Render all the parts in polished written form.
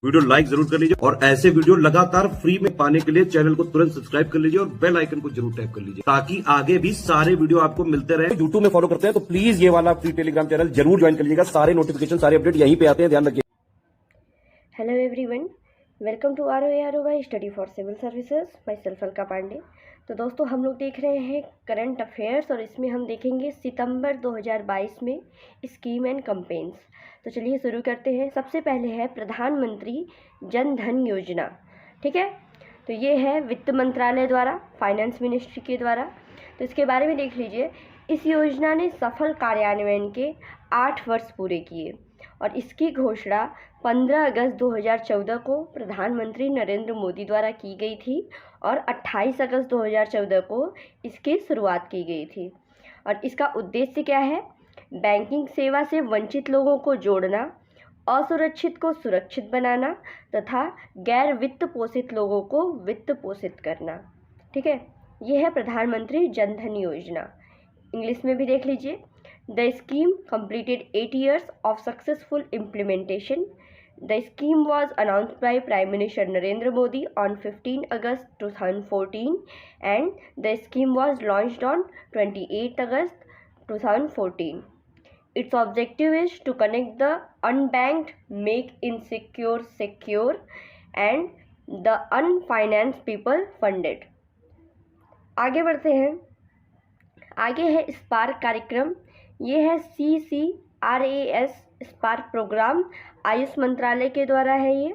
Video like जरूर कर लीजिए और ऐसे वीडियो लगातार फ्री में पाने के लिए चैनल को तुरंत सब्सक्राइब कर लीजिए और बेल आइकन को जरूर टैप कर लीजिए ताकि आगे भी सारे वीडियो आपको मिलते रहे। यूट्यूब में फॉलो करते हैं तो प्लीज ये वाला फ्री टेलीग्राम चैनल जरूर ज्वाइन कर लीजिएगा। सारे नोटिफिकेशन सारे अपडेट यहीं पे आते हैं, ध्यान रखिए। Hello everyone, welcome to ROAROY study for civil services, myself Alka Pandey. तो दोस्तों, हम लोग देख रहे हैं करंट अफेयर्स और इसमें हम देखेंगे सितंबर 2022 में स्कीम एंड कैंपेन्स। तो चलिए शुरू करते हैं। सबसे पहले है प्रधानमंत्री जन धन योजना। ठीक है, तो ये है वित्त मंत्रालय द्वारा, फाइनेंस मिनिस्ट्री के द्वारा। तो इसके बारे में देख लीजिए। इस योजना ने सफल कार्यान्वयन के 8 वर्ष पूरे किए और इसकी घोषणा 15 अगस्त 2014 को प्रधानमंत्री नरेंद्र मोदी द्वारा की गई थी और 28 अगस्त 2014 को इसकी शुरुआत की गई थी। और इसका उद्देश्य क्या है? बैंकिंग सेवा से वंचित लोगों को जोड़ना, असुरक्षित को सुरक्षित बनाना तथा गैर वित्त पोषित लोगों को वित्त पोषित करना। ठीक है, ये है प्रधानमंत्री जन धन योजना। इंग्लिश में भी देख लीजिए। The scheme completed 8 years of successful implementation. The scheme was announced by Prime Minister Narendra Modi on 15 August 2014 and the scheme was launched on 28 August 2014. Its objective is to connect the unbanked, make insecure secure and the unfinanced people funded. आगे बढ़ते हैं। आगे है spark कार्यक्रम। ये है CCRAS spark programme, Ayush मंत्रालय के द्वारा है ये।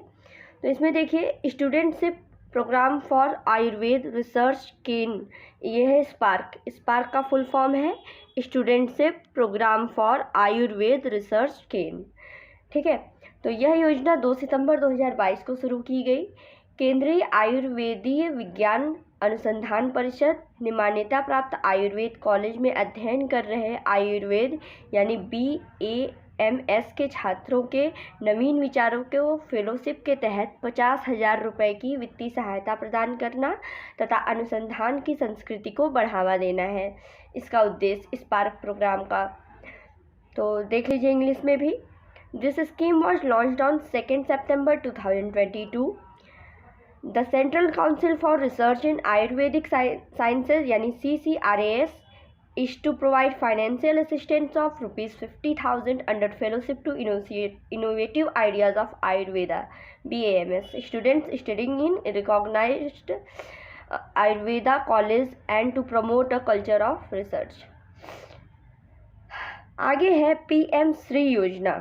तो इसमें देखिए, studentship programme for Ayurveda research Ken, ये है स्पार्क। स्पार्क का फुल फॉर्म है studentship programme for Ayurveda research Ken. ठीक है, तो यह योजना 2 सितंबर 2022 को शुरू की गई। केंद्रीय आयुर्वेदीय विज्ञान अनुसंधान परिषद ने मान्यता प्राप्त आयुर्वेद कॉलेज में अध्ययन कर रहे आयुर्वेद यानी BAMS के छात्रों के नवीन विचारों को फेलोशिप के तहत 50,000 रुपये की वित्तीय सहायता प्रदान करना तथा अनुसंधान की संस्कृति को बढ़ावा देना है इसका उद्देश्य स्पार्क प्रोग्राम का। तो देख लीजिए इंग्लिश में भी। This scheme was launched on 2 September 2022। The Central Council for Research in Ayurvedic Sciences यानी CCRAS is to provide financial assistance of ₹50,000 under fellowship to innovative ideas of Ayurveda BAMS students studying in recognized Ayurveda college and to promote a culture of research. आगे है PM Shri योजना।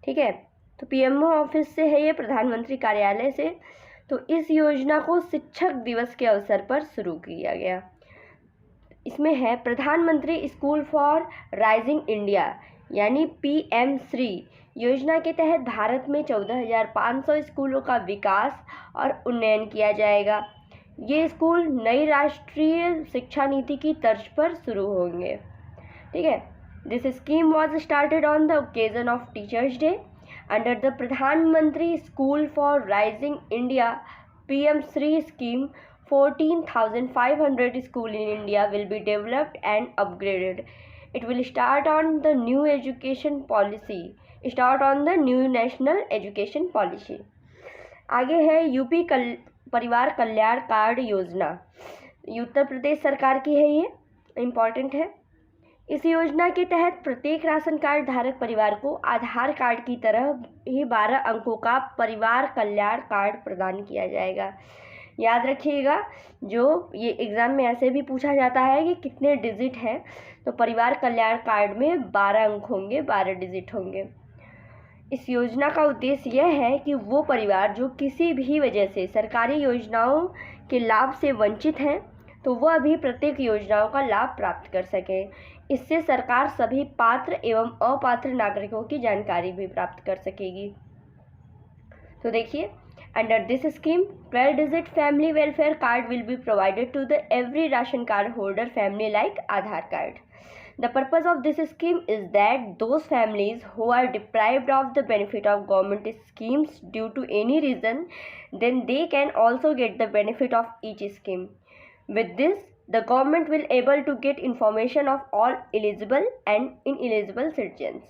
ठीक है, तो PMO office से है ये, प्रधानमंत्री कार्यालय से। तो इस योजना को शिक्षक दिवस के अवसर पर शुरू किया गया। इसमें है प्रधानमंत्री स्कूल फॉर राइजिंग इंडिया यानी PM श्री योजना के तहत भारत में 14,500 स्कूलों का विकास और उन्नयन किया जाएगा। ये स्कूल नई राष्ट्रीय शिक्षा नीति की तर्ज पर शुरू होंगे। ठीक है, this scheme was started on the occasion of teachers day. Under the Pradhan Mantri School for Rising India PM Shri scheme, 14,500 schools in India will be developed and upgraded. It will start on the new national education policy. आगे है UP परिवार कल्याण card योजना। उत्तर प्रदेश सरकार की है, ये important है। इस योजना के तहत प्रत्येक राशन कार्ड धारक परिवार को आधार कार्ड की तरह ही 12 अंकों का परिवार कल्याण कार्ड प्रदान किया जाएगा। याद रखिएगा, जो ये एग्ज़ाम में ऐसे भी पूछा जाता है कि कितने डिजिट हैं, तो परिवार कल्याण कार्ड में 12 अंक होंगे, 12 डिजिट होंगे। इस योजना का उद्देश्य यह है कि वो परिवार जो किसी भी वजह से सरकारी योजनाओं के लाभ से वंचित हैं, तो वह भी प्रत्येक योजनाओं का लाभ प्राप्त कर सके। इससे सरकार सभी पात्र एवं अपात्र नागरिकों की जानकारी भी प्राप्त कर सकेगी। तो देखिए, under this scheme 12 digit family welfare card will be provided to the every ration card holder family like Aadhaar card. The purpose of this scheme is that those families who are deprived of the benefit of government schemes due to any reason, then they can also get the benefit of each scheme. With this, the government will able to get information of all eligible and ineligible citizens.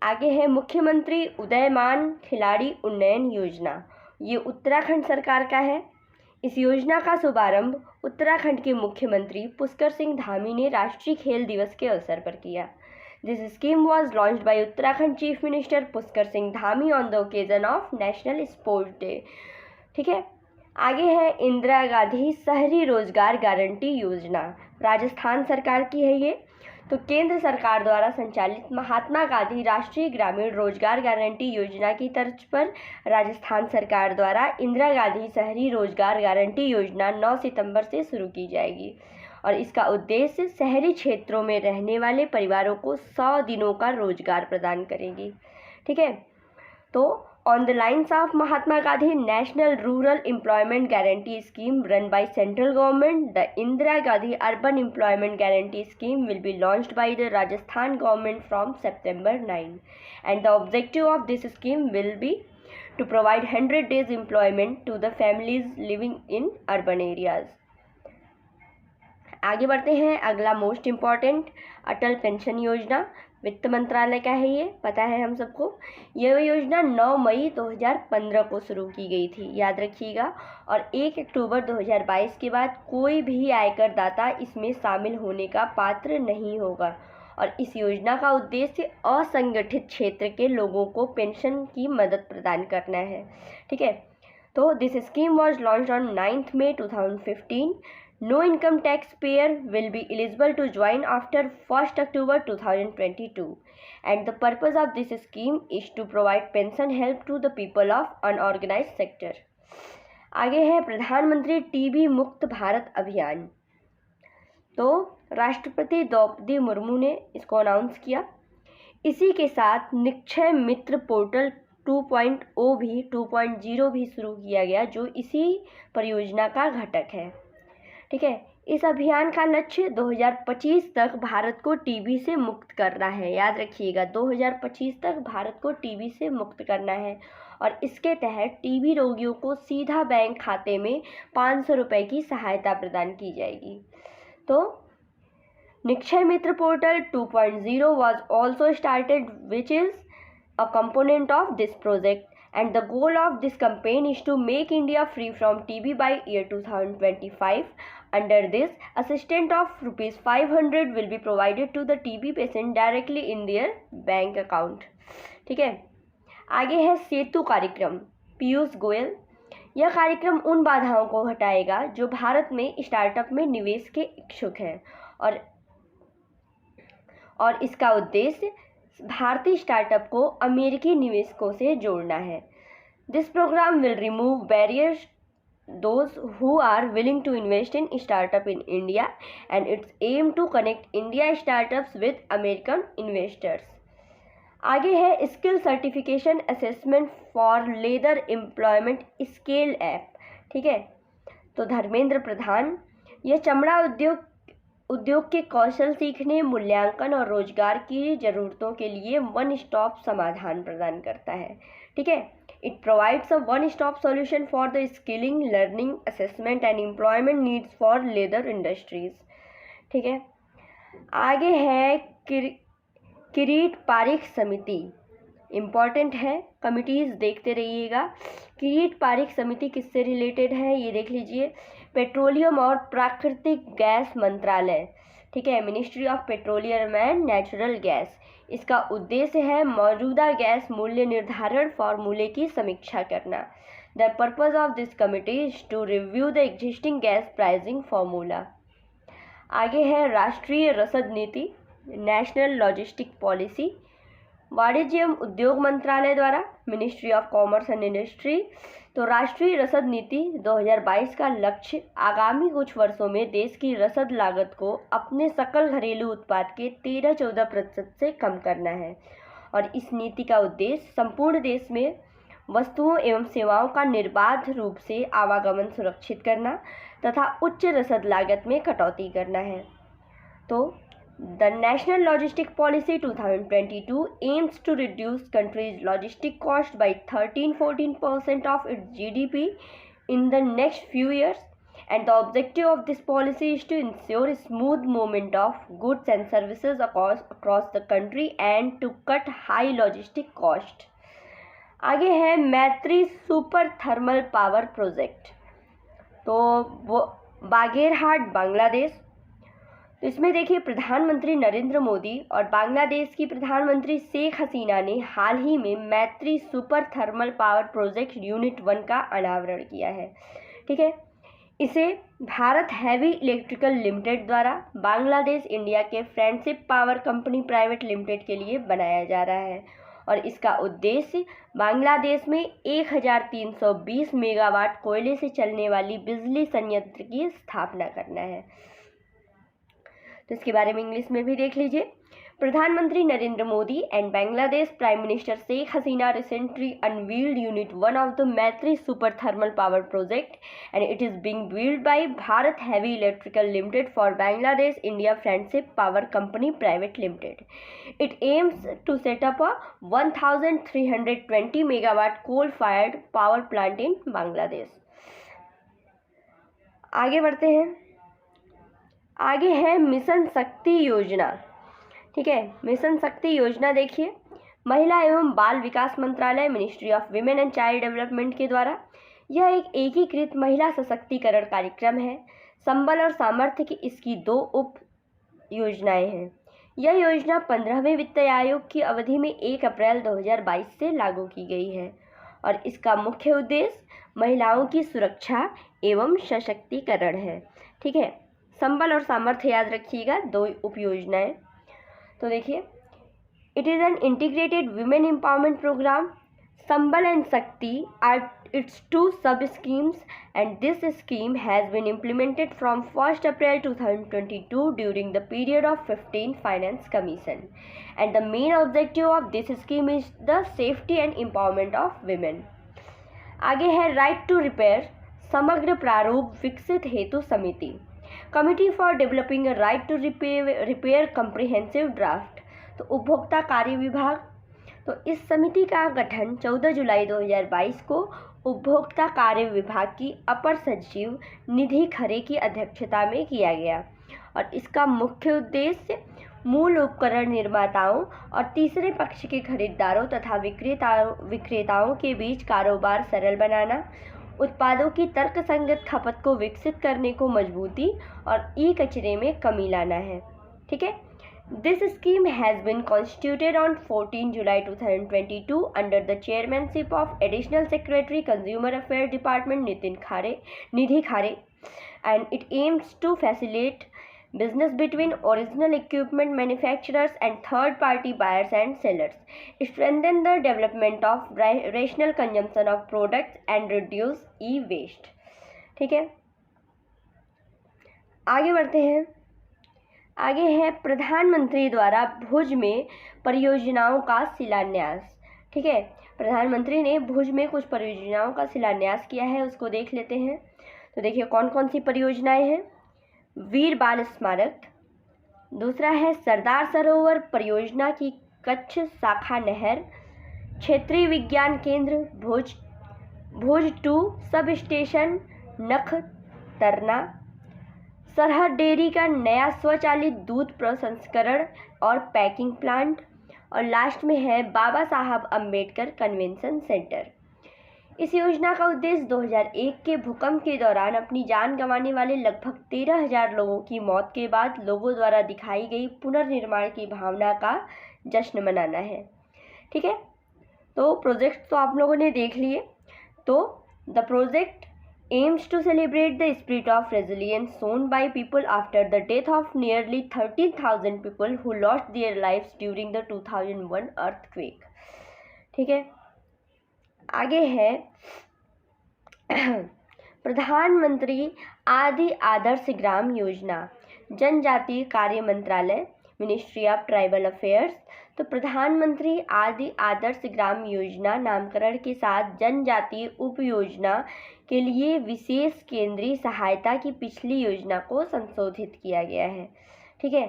आगे है मुख्यमंत्री उदयमान खिलाड़ी उन्नयन योजना, ये उत्तराखंड सरकार का है। इस योजना का शुभारंभ उत्तराखंड के मुख्यमंत्री पुष्कर सिंह धामी ने राष्ट्रीय खेल दिवस के अवसर पर किया। This scheme was launched by Uttarakhand chief minister Pushkar Singh Dhami on the occasion of national sports day. ठीक है, आगे है इंदिरा गांधी शहरी रोजगार गारंटी योजना, राजस्थान सरकार की है ये। तो केंद्र सरकार द्वारा संचालित महात्मा गांधी राष्ट्रीय ग्रामीण रोजगार गारंटी योजना की तर्ज पर राजस्थान सरकार द्वारा इंदिरा गांधी शहरी रोजगार गारंटी योजना 9 सितंबर से शुरू की जाएगी और इसका उद्देश्य शहरी क्षेत्रों में रहने वाले परिवारों को 100 दिनों का रोजगार प्रदान करेगी। ठीक है, तो on the lines of Mahatma Gandhi National Rural Employment Guarantee Scheme run by central government, the Indira Gandhi Urban Employment Guarantee Scheme will be launched by the Rajasthan government from September 9, and the objective of this scheme will be to provide 100 days employment to the families living in urban areas. आगे बढ़ते हैं, अगला most important अटल pension योजना, वित्त मंत्रालय का है, ये पता है हम सबको। यह योजना 9 मई 2015 को शुरू की गई थी, याद रखिएगा, और 1 अक्टूबर 2022 के बाद कोई भी आयकर दाता इसमें शामिल होने का पात्र नहीं होगा और इस योजना का उद्देश्य असंगठित क्षेत्र के लोगों को पेंशन की मदद प्रदान करना है। ठीक है, तो this scheme was launched on 9 May 2015. No income taxpayer will be eligible to join after 1st October 2022 and the purpose of this scheme is to provide pension help to the people of unorganized sector. आगे है प्रधानमंत्री TB मुक्त भारत अभियान, तो राष्ट्रपति द्रौपदी मुर्मू ने इसको announce किया। इसी के साथ निक्षय मित्र पोर्टल 2.0 भी शुरू किया गया जो इसी परियोजना का घटक है। ठीक है, इस अभियान का लक्ष्य 2025 तक भारत को टीबी से मुक्त करना है, याद रखिएगा, 2025 तक भारत को टीबी से मुक्त करना है और इसके तहत टीबी रोगियों को सीधा बैंक खाते में 500 रुपये की सहायता प्रदान की जाएगी। तो निक्षय मित्र portal 2.0 was also started which is a component of this project and the goal of this campaign is to make India free from TB by year 2025. Under this, assistance of ₹500 will be provided to the TB patient directly in their bank account. ठीक है, आगे है सेतु कार्यक्रम, पीयूष गोयल। यह कार्यक्रम उन बाधाओं को हटाएगा जो भारत में स्टार्टअप में निवेश के इच्छुक हैं और इसका उद्देश्य भारतीय स्टार्टअप को अमेरिकी निवेशकों से जोड़ना है। This programme will remove barriers those who are willing to invest in startup in India and its aim to connect India startups with American investors. आगे है skill certification assessment for leather employment scale app. ठीक है, तो धर्मेंद्र प्रधान, यह चमड़ा उद्योग के कौशल सीखने, मूल्यांकन और रोजगार की ज़रूरतों के लिए वन स्टॉप समाधान प्रदान करता है। ठीक है, it provides a one-stop solution for the skilling, learning, assessment and employment needs for leather industries. ठीक है, आगे है किरीट पारिख समिति, इम्पॉर्टेंट है, कमिटीज़ देखते रहिएगा। किरीट पारिख समिति किससे रिलेटेड है ये देख लीजिए, पेट्रोलियम और प्राकृतिक गैस मंत्रालय। ठीक है, ministry of petroleum and natural gas. इसका उद्देश्य है मौजूदा गैस मूल्य निर्धारण फार्मूले की समीक्षा करना। The purpose of this committee is to review the existing gas pricing formula. आगे है राष्ट्रीय रसद नीति, नेशनल लॉजिस्टिक पॉलिसी, वाणिज्य एवं उद्योग मंत्रालय द्वारा, ministry of commerce and industry. तो राष्ट्रीय रसद नीति 2022 का लक्ष्य आगामी कुछ वर्षों में देश की रसद लागत को अपने सकल घरेलू उत्पाद के 13-14% से कम करना है और इस नीति का उद्देश्य संपूर्ण देश में वस्तुओं एवं सेवाओं का निर्बाध रूप से आवागमन सुरक्षित करना तथा उच्च रसद लागत में कटौती करना है। तो The National Logistic Policy 2022 aims to reduce country's logistic cost by 13-14% of its GDP in the next few years and the objective of this policy is to ensure smooth movement of goods and services across the country and to cut high logistic cost। आगे है मैत्री super thermal power project, तो वो बागेरहाट बांग्लादेश। तो इसमें देखिए प्रधानमंत्री नरेंद्र मोदी और बांग्लादेश की प्रधानमंत्री शेख हसीना ने हाल ही में मैत्री super thermal power project unit 1 का अनावरण किया है। ठीक है, इसे भारत हैवी इलेक्ट्रिकल लिमिटेड द्वारा बांग्लादेश इंडिया के friendship power company private limited के लिए बनाया जा रहा है और इसका उद्देश्य बांग्लादेश में 1320 मेगावाट कोयले से चलने वाली बिजली संयंत्र की स्थापना करना है। तो इसके बारे में इंग्लिश में भी देख लीजिए। प्रधानमंत्री Narendra Modi and Bangladesh prime minister Sheikh Hasina recently unveiled unit 1 of the Maitri super thermal power project and it is being build by Bharat heavy electricals limited for Bangladesh India friendship power company private limited. It aims to set up a 1320 megawatt coal fired power plant in Bangladesh. आगे बढ़ते हैं। आगे है mission शक्ति योजना। ठीक है, mission शक्ति योजना देखिए महिला एवं बाल विकास मंत्रालय ministry of women and child development के द्वारा यह एक एकीकृत महिला सशक्तिकरण कार्यक्रम है। संबल और सामर्थ्य की इसकी 2 उप योजनाएं हैं। यह योजना 15वें वित्त आयोग की अवधि में 1 अप्रैल 2022 से लागू की गई है और इसका मुख्य उद्देश्य महिलाओं की सुरक्षा एवं सशक्तिकरण है। ठीक है, संबल और सामर्थ्य याद रखिएगा, 2 उप योजनाएं। तो देखिए it is an integrated women empowerment programme. Sambal and Shakti are its 2 sub schemes and this scheme has been implemented from 1 April 2022 during the period of 15 finance commission and the main objective of this scheme is the safety and empowerment of women. आगे है right to repair समग्र प्रारूप विकसित हेतु समिति, committee for developing a right to repair comprehensive draft. तो उपभोक्ता कार्य विभाग, तो इस समिति का गठन 14 जुलाई 2022 को उपभोक्ता कार्य विभाग की अपर सचिव निधि खरे की अध्यक्षता में किया गया और इसका मुख्य उद्देश्य मूल उपकरण निर्माताओं और तीसरे पक्ष के खरीदारों तथा विक्रेताओं के बीच कारोबार सरल बनाना, उत्पादों की तर्कसंगत खपत को विकसित करने को मजबूती और ई कचरे में कमी लाना है। ठीक है, this scheme has been constituted on 14 July 2022 under the chairmanship of additional secretary consumer affair department Nidhi Khare and it aims to facilitate business between original equipment manufacturers and third-party buyers and sellers, strengthen the development of rational consumption of products and reduce e-waste। ठीक है, आगे बढ़ते हैं। आगे है प्रधानमंत्री द्वारा भुज में परियोजनाओं का शिलान्यास। ठीक है, प्रधानमंत्री ने भुज में कुछ परियोजनाओं का शिलान्यास किया है, उसको देख लेते हैं। तो देखिए कौन कौन सी परियोजनाएं हैं। वीर बाल स्मारक, दूसरा है सरदार सरोवर परियोजना की कच्छ शाखा नहर, क्षेत्रीय विज्ञान केंद्र भुज 2 सब स्टेशन नख तरना, सरहद डेयरी का नया स्वचालित दूध प्रसंस्करण और पैकिंग प्लांट और लास्ट में है बाबा साहब अम्बेडकर कन्वेंशन सेंटर। इस योजना का उद्देश्य 2001 के भूकंप के दौरान अपनी जान गंवाने वाले लगभग 13,000 लोगों की मौत के बाद लोगों द्वारा दिखाई गई पुनर्निर्माण की भावना का जश्न मनाना है। ठीक है, तो प्रोजेक्ट तो आप लोगों ने देख लिए। तो the project aims to celebrate the spirit of resilience shown by people after the death of nearly 13,000 people who lost their lives during the 2001 earthquake. ठीक है, आगे है प्रधानमंत्री आदि आदर्श ग्राम योजना, जनजातीय कार्य मंत्रालय मिनिस्ट्री ऑफ ट्राइबल अफेयर्स। तो प्रधानमंत्री आदि आदर्श ग्राम योजना नामकरण के साथ जनजातीय उप योजना के लिए विशेष केंद्रीय सहायता की पिछली योजना को संशोधित किया गया है। ठीक है,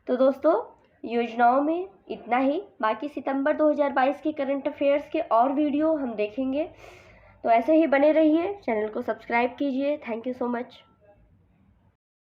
तो दोस्तों योजनाओं में इतना ही। बाकी सितंबर 2022 के करंट अफेयर्स के और वीडियो हम देखेंगे, तो ऐसे ही बने रहिए, चैनल को सब्सक्राइब कीजिए। Thank you so much.